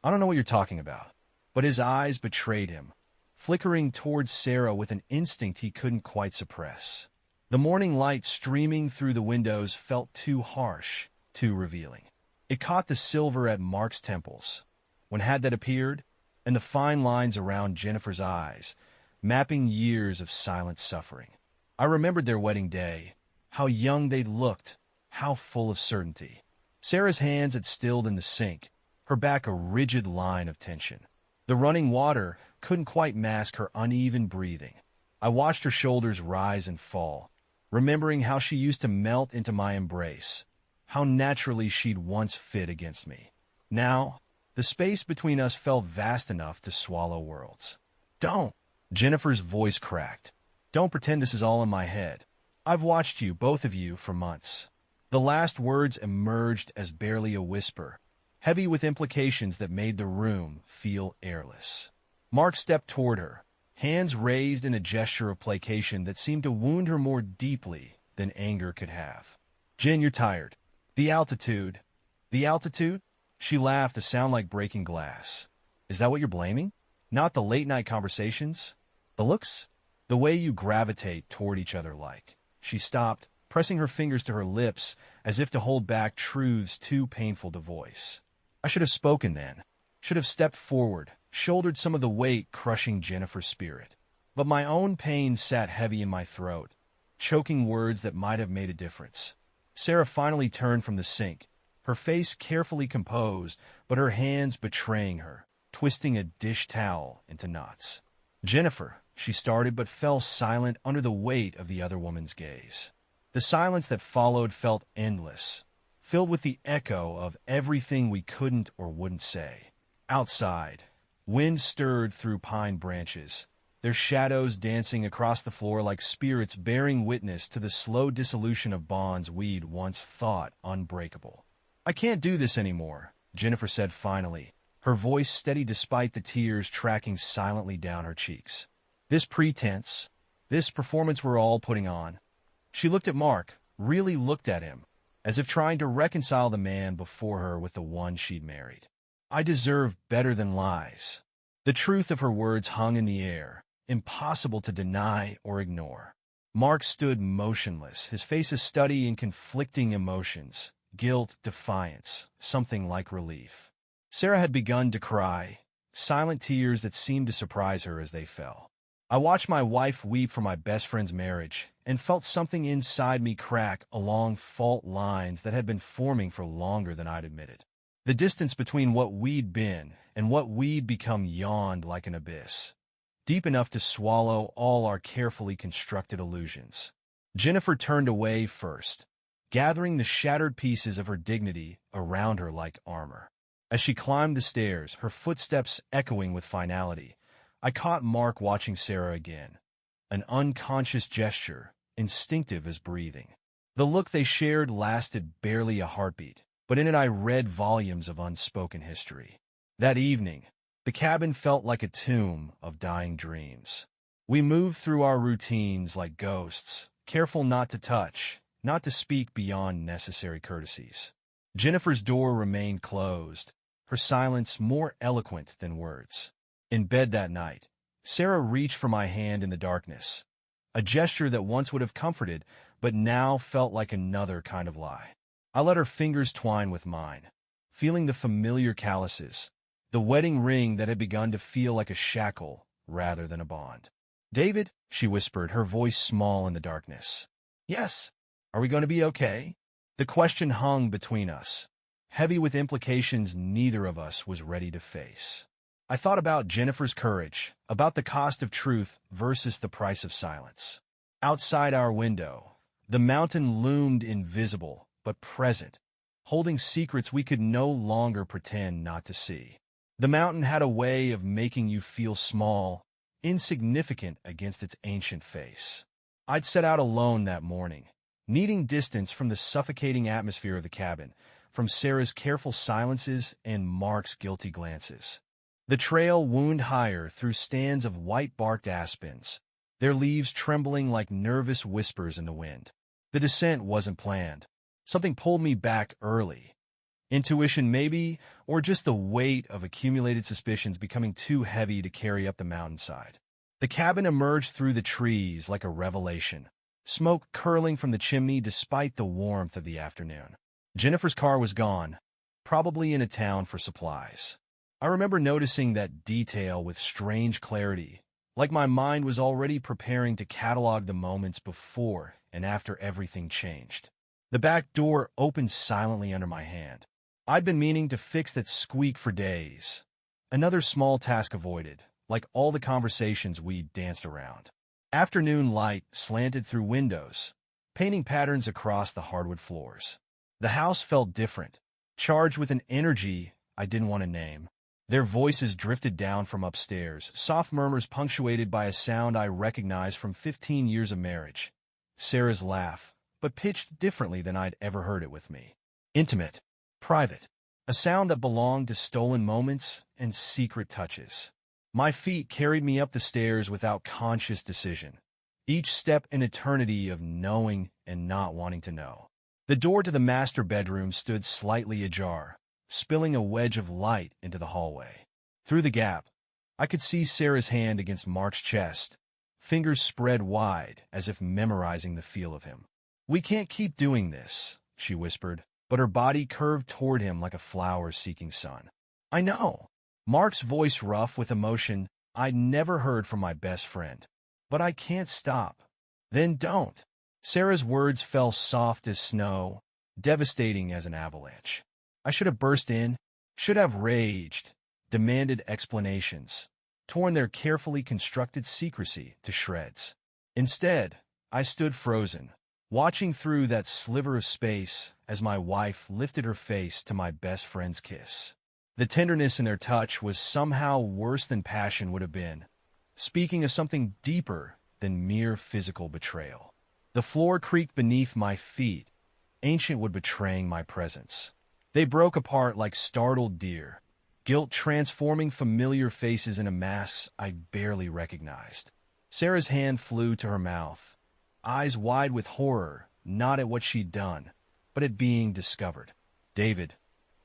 "I don't know what you're talking about." But his eyes betrayed him, flickering towards Sarah with an instinct he couldn't quite suppress. The morning light streaming through the windows felt too harsh, too revealing. It caught the silver at Mark's temples, when had that appeared, and the fine lines around Jennifer's eyes, mapping years of silent suffering. I remembered their wedding day, how young they'd looked, how full of certainty. Sarah's hands had stilled in the sink, her back a rigid line of tension. The running water couldn't quite mask her uneven breathing. I watched her shoulders rise and fall, remembering how she used to melt into my embrace, how naturally she'd once fit against me. Now, the space between us felt vast enough to swallow worlds. "Don't!" Jennifer's voice cracked. "Don't pretend this is all in my head. I've watched you, both of you, for months." The last words emerged as barely a whisper, heavy with implications that made the room feel airless. Mark stepped toward her, hands raised in a gesture of placation that seemed to wound her more deeply than anger could have. "Jen, you're tired. The altitude." "The altitude?" She laughed, a sound like breaking glass. "Is that what you're blaming? Not the late-night conversations? The looks? The way you gravitate toward each other like." She stopped, pressing her fingers to her lips as if to hold back truths too painful to voice. I should have spoken then. Should have stepped forward, shouldered some of the weight crushing Jennifer's spirit. But my own pain sat heavy in my throat, choking words that might have made a difference. Sarah finally turned from the sink, her face carefully composed, but her hands betraying her, twisting a dish towel into knots. "Jennifer," she started, but fell silent under the weight of the other woman's gaze. The silence that followed felt endless, filled with the echo of everything we couldn't or wouldn't say. Outside, wind stirred through pine branches, their shadows dancing across the floor like spirits bearing witness to the slow dissolution of bonds we'd once thought unbreakable. "I can't do this anymore," Jennifer said finally, her voice steady despite the tears tracking silently down her cheeks. "This pretense, this performance we're all putting on." She looked at Mark, really looked at him, as if trying to reconcile the man before her with the one she'd married. I deserve better than lies. The truth of her words hung in the air, impossible to deny or ignore. Mark stood motionless, his face a study in conflicting emotions, guilt, defiance, something like relief. Sarah had begun to cry, silent tears that seemed to surprise her as they fell. I watched my wife weep for my best friend's marriage and felt something inside me crack along fault lines that had been forming for longer than I'd admitted. The distance between what we'd been and what we'd become yawned like an abyss, deep enough to swallow all our carefully constructed illusions. Jennifer turned away first, gathering the shattered pieces of her dignity around her like armor. As she climbed the stairs, her footsteps echoing with finality, I caught Mark watching Sarah again, an unconscious gesture, instinctive as breathing. The look they shared lasted barely a heartbeat, but in it I read volumes of unspoken history. That evening, the cabin felt like a tomb of dying dreams. We moved through our routines like ghosts, careful not to touch, not to speak beyond necessary courtesies. Jennifer's door remained closed, her silence more eloquent than words. In bed that night, Sarah reached for my hand in the darkness, a gesture that once would have comforted, but now felt like another kind of lie. I let her fingers twine with mine, feeling the familiar calluses, the wedding ring that had begun to feel like a shackle rather than a bond. "David," she whispered, her voice small in the darkness. "Yes. Are we going to be okay?" The question hung between us, heavy with implications neither of us was ready to face. I thought about Jennifer's courage, about the cost of truth versus the price of silence. Outside our window, the mountain loomed invisible but present, holding secrets we could no longer pretend not to see. The mountain had a way of making you feel small, insignificant against its ancient face. I'd set out alone that morning, needing distance from the suffocating atmosphere of the cabin, from Sarah's careful silences and Mark's guilty glances. The trail wound higher through stands of white-barked aspens, their leaves trembling like nervous whispers in the wind. The descent wasn't planned. Something pulled me back early. Intuition maybe, or just the weight of accumulated suspicions becoming too heavy to carry up the mountainside. The cabin emerged through the trees like a revelation, smoke curling from the chimney despite the warmth of the afternoon. Jennifer's car was gone, probably in a town for supplies. I remember noticing that detail with strange clarity, like my mind was already preparing to catalog the moments before and after everything changed. The back door opened silently under my hand. I'd been meaning to fix that squeak for days. Another small task avoided, like all the conversations we'd danced around. Afternoon light slanted through windows, painting patterns across the hardwood floors. The house felt different, charged with an energy I didn't want to name. Their voices drifted down from upstairs, soft murmurs punctuated by a sound I recognized from 15 years of marriage. Sarah's laugh, but pitched differently than I'd ever heard it with me. Intimate, private, a sound that belonged to stolen moments and secret touches. My feet carried me up the stairs without conscious decision, each step an eternity of knowing and not wanting to know. The door to the master bedroom stood slightly ajar, spilling a wedge of light into the hallway. Through the gap, I could see Sarah's hand against Mark's chest, fingers spread wide as if memorizing the feel of him. "We can't keep doing this," she whispered, but her body curved toward him like a flower seeking sun. "I know." Mark's voice rough with emotion I'd never heard from my best friend. "But I can't stop." "Then don't." Sarah's words fell soft as snow, devastating as an avalanche. I should have burst in, should have raged, demanded explanations, torn their carefully constructed secrecy to shreds. Instead, I stood frozen, watching through that sliver of space as my wife lifted her face to my best friend's kiss. The tenderness in their touch was somehow worse than passion would have been, speaking of something deeper than mere physical betrayal. The floor creaked beneath my feet, ancient wood betraying my presence. They broke apart like startled deer, guilt transforming familiar faces into masks I barely recognized. Sarah's hand flew to her mouth, eyes wide with horror, not at what she'd done, but at being discovered. "David,"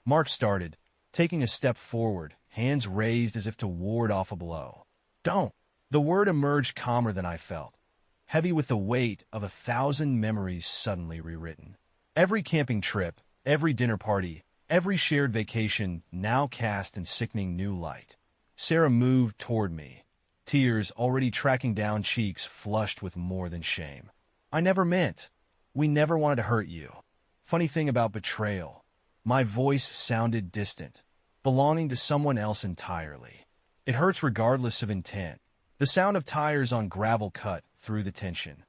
Mark started, taking a step forward, hands raised as if to ward off a blow. "Don't." The word emerged calmer than I felt, heavy with the weight of 1,000 memories suddenly rewritten. Every camping trip, every dinner party, every shared vacation now cast in sickening new light. Sarah moved toward me, tears already tracking down cheeks flushed with more than shame. I never meant. We never wanted to hurt you. Funny thing about betrayal. My voice sounded distant, belonging to someone else entirely. It hurts regardless of intent. The sound of tires on gravel cut through the tension.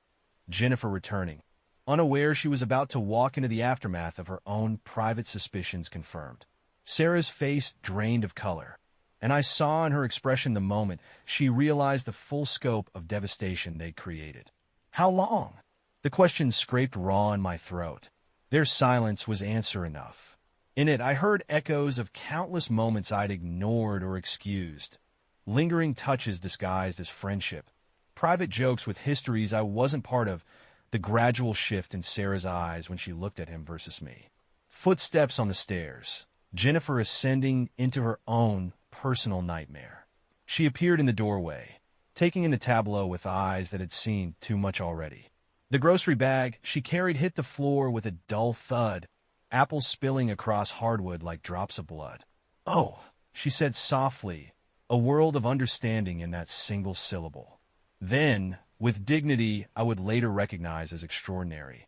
Jennifer returning, unaware she was about to walk into the aftermath of her own private suspicions confirmed. Sarah's face drained of color, and I saw in her expression the moment she realized the full scope of devastation they'd created. How long? The question scraped raw in my throat. Their silence was answer enough. In it, I heard echoes of countless moments I'd ignored or excused, lingering touches disguised as friendship, private jokes with histories I wasn't part of, the gradual shift in Sarah's eyes when she looked at him versus me. Footsteps on the stairs, Jennifer ascending into her own personal nightmare. She appeared in the doorway, taking in the tableau with eyes that had seen too much already. The grocery bag she carried hit the floor with a dull thud, apples spilling across hardwood like drops of blood. "Oh," she said softly, a world of understanding in that single syllable. Then, with dignity I would later recognize as extraordinary,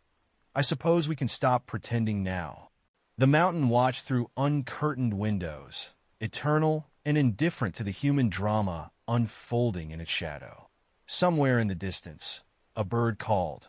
"I suppose we can stop pretending now." The mountain watched through uncurtained windows, eternal and indifferent to the human drama unfolding in its shadow. Somewhere in the distance, a bird called.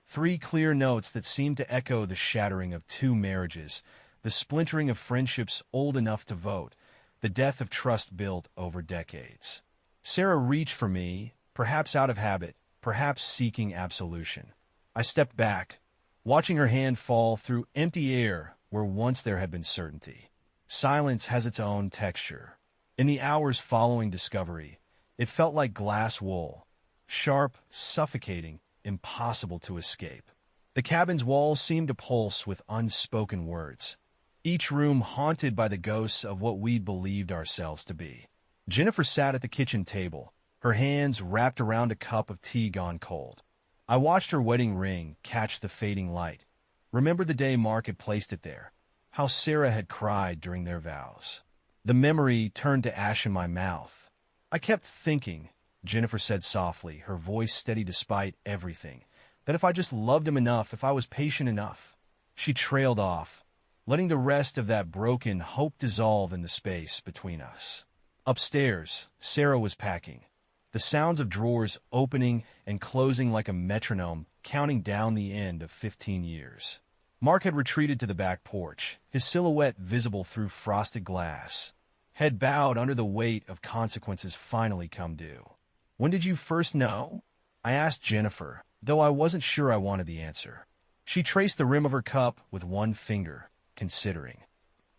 3 clear notes that seemed to echo the shattering of 2 marriages, the splintering of friendships old enough to vote, the death of trust built over decades. Sarah reached for me, perhaps out of habit, perhaps seeking absolution. I stepped back, watching her hand fall through empty air where once there had been certainty. Silence has its own texture. In the hours following discovery, it felt like glass wool, sharp, suffocating, impossible to escape. The cabin's walls seemed to pulse with unspoken words, each room haunted by the ghosts of what we'd believed ourselves to be. Jennifer sat at the kitchen table, her hands wrapped around a cup of tea gone cold. I watched her wedding ring catch the fading light, remembered the day Mark had placed it there, how Sarah had cried during their vows. The memory turned to ash in my mouth. "I kept thinking," Jennifer said softly, her voice steady despite everything, "that if I just loved him enough, if I was patient enough." She trailed off, letting the rest of that broken hope dissolve in the space between us. Upstairs, Sarah was packing, the sounds of drawers opening and closing like a metronome, counting down the end of 15 years. Mark had retreated to the back porch, his silhouette visible through frosted glass, head bowed under the weight of consequences finally come due. "When did you first know?" I asked Jennifer, though I wasn't sure I wanted the answer. She traced the rim of her cup with one finger, considering.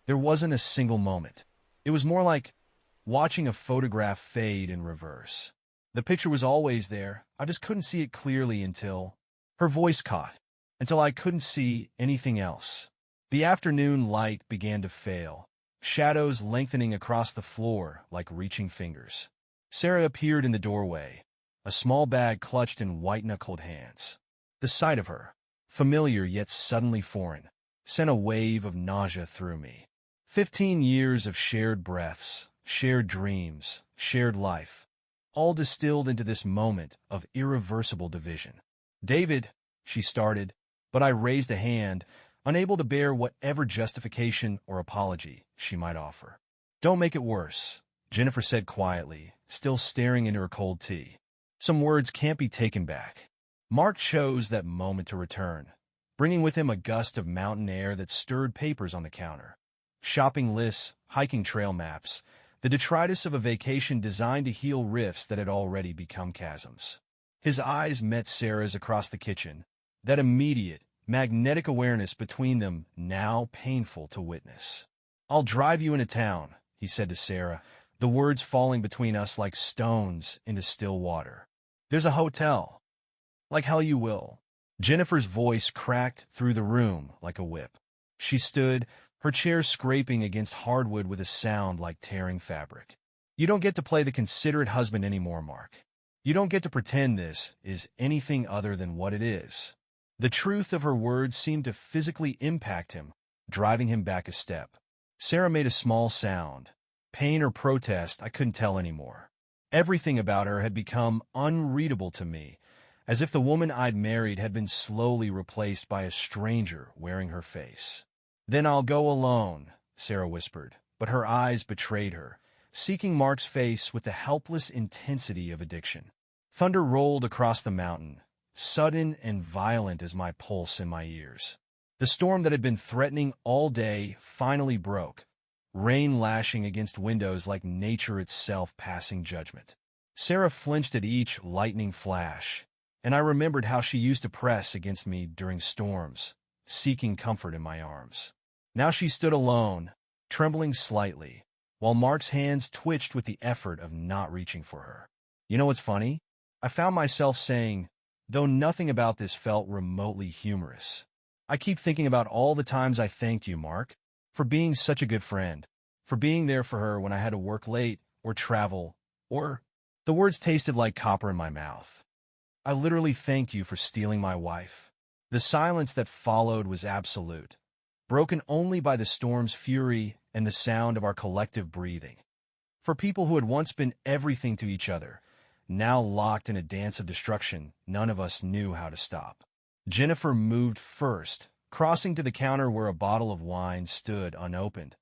There wasn't a single moment. It was more like watching a photograph fade in reverse. The picture was always there, I just couldn't see it clearly until... Her voice caught, until I couldn't see anything else. The afternoon light began to fail, shadows lengthening across the floor like reaching fingers. Sarah appeared in the doorway, a small bag clutched in white-knuckled hands. The sight of her, familiar yet suddenly foreign, sent a wave of nausea through me. 15 years of shared breaths, shared dreams, shared life, all distilled into this moment of irreversible division. "David," she started, but I raised a hand, unable to bear whatever justification or apology she might offer. "Don't make it worse," Jennifer said quietly, still staring into her cold tea. "Some words can't be taken back." Mark chose that moment to return, bringing with him a gust of mountain air that stirred papers on the counter. Shopping lists, hiking trail maps, the detritus of a vacation designed to heal rifts that had already become chasms. His eyes met Sarah's across the kitchen, that immediate, magnetic awareness between them now painful to witness. "I'll drive you into town," he said to Sarah, the words falling between us like stones into still water. "There's a hotel. Like hell you will." Jennifer's voice cracked through the room like a whip. She stood, her chair scraping against hardwood with a sound like tearing fabric. "You don't get to play the considerate husband anymore, Mark. You don't get to pretend this is anything other than what it is." The truth of her words seemed to physically impact him, driving him back a step. Sarah made a small sound, pain or protest, I couldn't tell anymore. Everything about her had become unreadable to me, as if the woman I'd married had been slowly replaced by a stranger wearing her face. "Then I'll go alone," Sarah whispered, but her eyes betrayed her, seeking Mark's face with the helpless intensity of addiction. Thunder rolled across the mountain, sudden and violent as my pulse in my ears. The storm that had been threatening all day finally broke, rain lashing against windows like nature itself passing judgment. Sarah flinched at each lightning flash, and I remembered how she used to press against me during storms, seeking comfort in my arms. Now she stood alone, trembling slightly, while Mark's hands twitched with the effort of not reaching for her. You know what's funny? I found myself saying, though nothing about this felt remotely humorous, "I keep thinking about all the times I thanked you, Mark, for being such a good friend, for being there for her when I had to work late, or travel, or—" The words tasted like copper in my mouth. "I literally thanked you for stealing my wife." The silence that followed was absolute, broken only by the storm's fury and the sound of our collective breathing. For people who had once been everything to each other, now locked in a dance of destruction, none of us knew how to stop. Jennifer moved first, crossing to the counter where a bottle of wine stood unopened,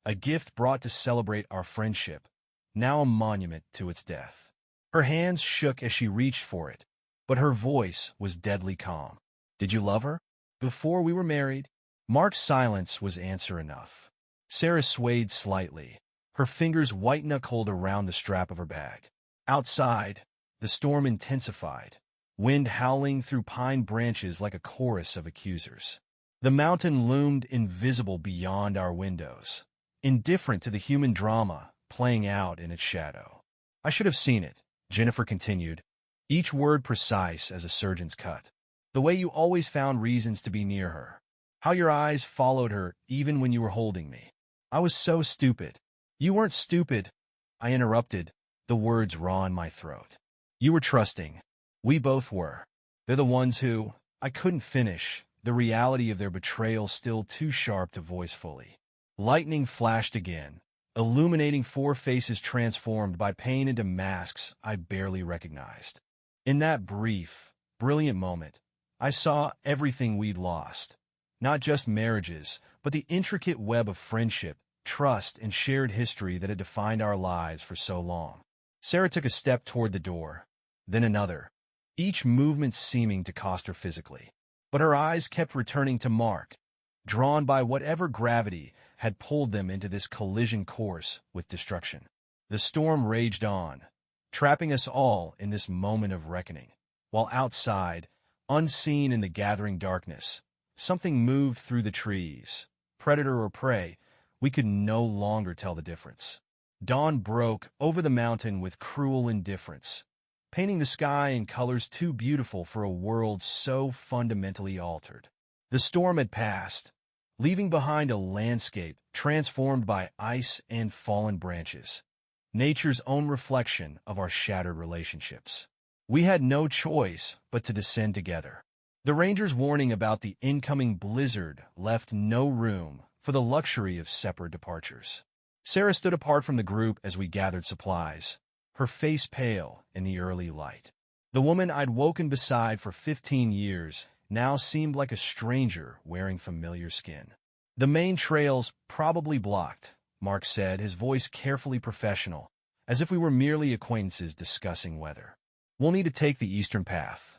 a gift brought to celebrate our friendship, now a monument to its death. Her hands shook as she reached for it, but her voice was deadly calm. "Did you love her? Before we were married?" Mark's silence was answer enough. Sarah swayed slightly, her fingers white-knuckled around the strap of her bag. Outside, the storm intensified, wind howling through pine branches like a chorus of accusers. The mountain loomed invisible beyond our windows, indifferent to the human drama playing out in its shadow. "I should have seen it," Jennifer continued, each word precise as a surgeon's cut. "The way you always found reasons to be near her. How your eyes followed her even when you were holding me. I was so stupid." "You weren't stupid," I interrupted, the words raw in my throat. "You were trusting. We both were." They're the ones who— I couldn't finish, the reality of their betrayal still too sharp to voice fully. Lightning flashed again, illuminating four faces transformed by pain into masks I barely recognized. In that brief, brilliant moment, I saw everything we'd lost. Not just marriages, but the intricate web of friendship, trust, and shared history that had defined our lives for so long. Sarah took a step toward the door, then another, each movement seeming to cost her physically. But her eyes kept returning to Mark, drawn by whatever gravity had pulled them into this collision course with destruction. The storm raged on, trapping us all in this moment of reckoning, while outside, unseen in the gathering darkness, something moved through the trees. Predator or prey, we could no longer tell the difference. Dawn broke over the mountain with cruel indifference, painting the sky in colors too beautiful for a world so fundamentally altered. The storm had passed, leaving behind a landscape transformed by ice and fallen branches, nature's own reflection of our shattered relationships. We had no choice but to descend together. The ranger's warning about the incoming blizzard left no room for the luxury of separate departures. Sarah stood apart from the group as we gathered supplies, her face pale in the early light. The woman I'd woken beside for 15 years now seemed like a stranger wearing familiar skin. "The main trail's probably blocked," Mark said, his voice carefully professional, as if we were merely acquaintances discussing weather. "We'll need to take the eastern path."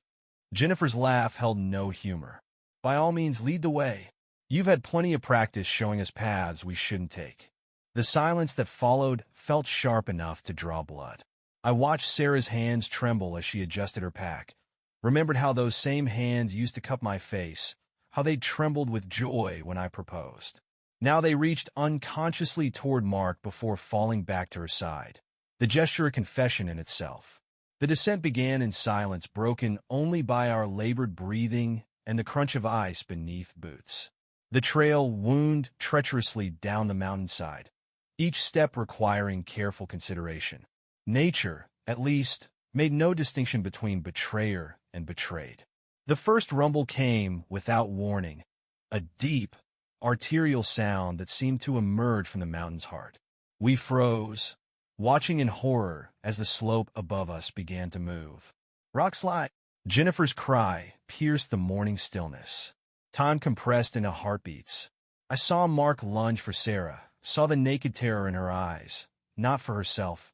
Jennifer's laugh held no humor. "By all means, lead the way. You've had plenty of practice showing us paths we shouldn't take." The silence that followed felt sharp enough to draw blood. I watched Sarah's hands tremble as she adjusted her pack, remembered how those same hands used to cup my face, how they'd trembled with joy when I proposed. Now they reached unconsciously toward Mark before falling back to her side, the gesture a confession in itself. The descent began in silence, broken only by our labored breathing and the crunch of ice beneath boots. The trail wound treacherously down the mountainside, each step requiring careful consideration. Nature, at least, made no distinction between betrayer and betrayed. The first rumble came without warning, a deep, arterial sound that seemed to emerge from the mountain's heart. We froze, watching in horror as the slope above us began to move. Rock slide! Jennifer's cry pierced the morning stillness. Time compressed into heartbeats. I saw Mark lunge for Sarah, saw the naked terror in her eyes, not for herself,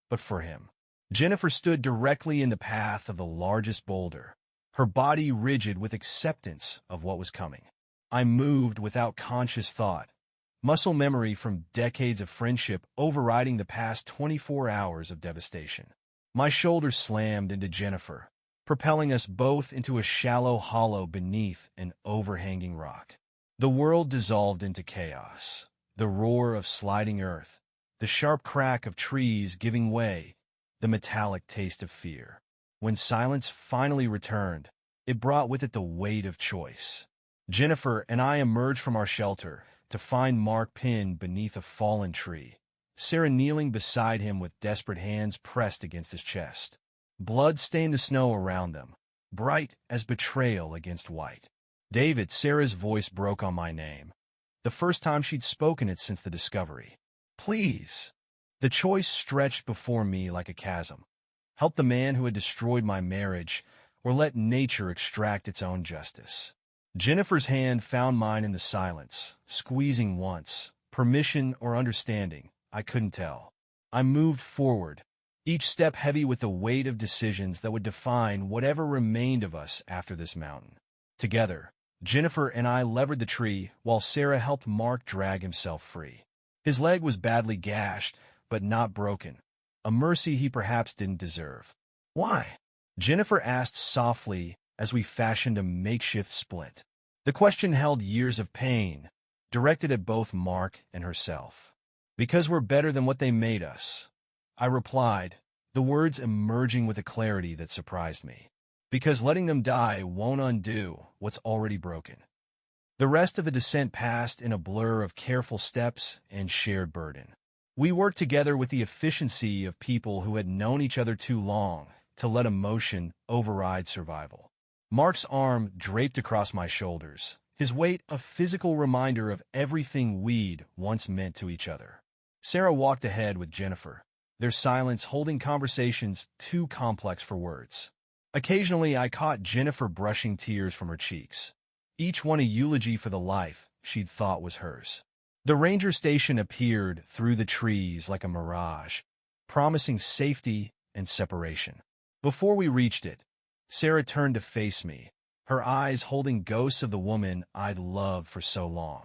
but for him. Jennifer stood directly in the path of the largest boulder, her body rigid with acceptance of what was coming. I moved without conscious thought, muscle memory from decades of friendship overriding the past 24 hours of devastation. My shoulders slammed into Jennifer, propelling us both into a shallow hollow beneath an overhanging rock. The world dissolved into chaos. The roar of sliding earth, the sharp crack of trees giving way, the metallic taste of fear. When silence finally returned, it brought with it the weight of choice. Jennifer and I emerged from our shelter to find Mark pinned beneath a fallen tree, Sarah kneeling beside him with desperate hands pressed against his chest. Blood stained the snow around them, bright as betrayal against white. David, Sarah's voice broke on my name, the first time she'd spoken it since the discovery. Please. The choice stretched before me like a chasm. Help the man who had destroyed my marriage, or let nature extract its own justice. Jennifer's hand found mine in the silence, squeezing once. Permission or understanding, I couldn't tell. I moved forward, each step heavy with the weight of decisions that would define whatever remained of us after this mountain. Together, Jennifer and I levered the tree while Sarah helped Mark drag himself free. His leg was badly gashed, but not broken, a mercy he perhaps didn't deserve. Why? Jennifer asked softly as we fashioned a makeshift splint. The question held years of pain, directed at both Mark and herself. Because we're better than what they made us, I replied, the words emerging with a clarity that surprised me. Because letting them die won't undo what's already broken. The rest of the descent passed in a blur of careful steps and shared burden. We worked together with the efficiency of people who had known each other too long to let emotion override survival. Mark's arm draped across my shoulders, his weight a physical reminder of everything we'd once meant to each other. Sarah walked ahead with Jennifer, their silence holding conversations too complex for words. Occasionally, I caught Jennifer brushing tears from her cheeks, each one a eulogy for the life she'd thought was hers. The ranger station appeared through the trees like a mirage, promising safety and separation. Before we reached it, Sarah turned to face me, her eyes holding ghosts of the woman I'd loved for so long.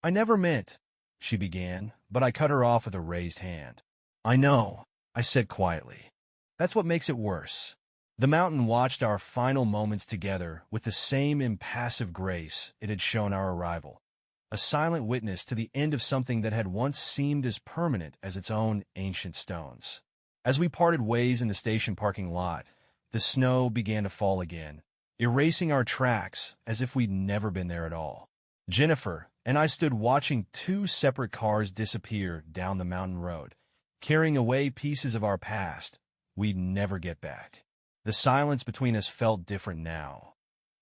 I never meant, she began, but I cut her off with a raised hand. I know, I said quietly. That's what makes it worse. The mountain watched our final moments together with the same impassive grace it had shown our arrival, a silent witness to the end of something that had once seemed as permanent as its own ancient stones. As we parted ways in the station parking lot, the snow began to fall again, erasing our tracks as if we'd never been there at all. Jennifer and I stood watching two separate cars disappear down the mountain road, carrying away pieces of our past we'd never get back. The silence between us felt different now.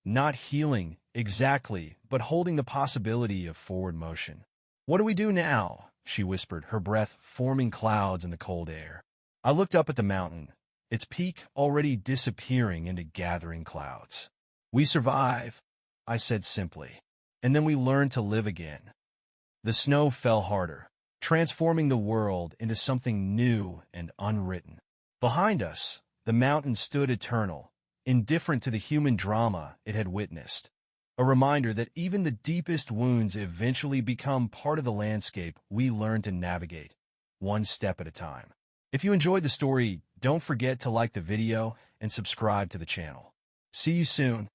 Not healing, exactly, but holding the possibility of forward motion. What do we do now? She whispered, her breath forming clouds in the cold air. I looked up at the mountain, its peak already disappearing into gathering clouds. We survive, I said simply, and then we learn to live again. The snow fell harder, transforming the world into something new and unwritten. Behind us, the mountain stood eternal, indifferent to the human drama it had witnessed, a reminder that even the deepest wounds eventually become part of the landscape we learn to navigate, one step at a time. If you enjoyed the story, don't forget to like the video and subscribe to the channel. See you soon.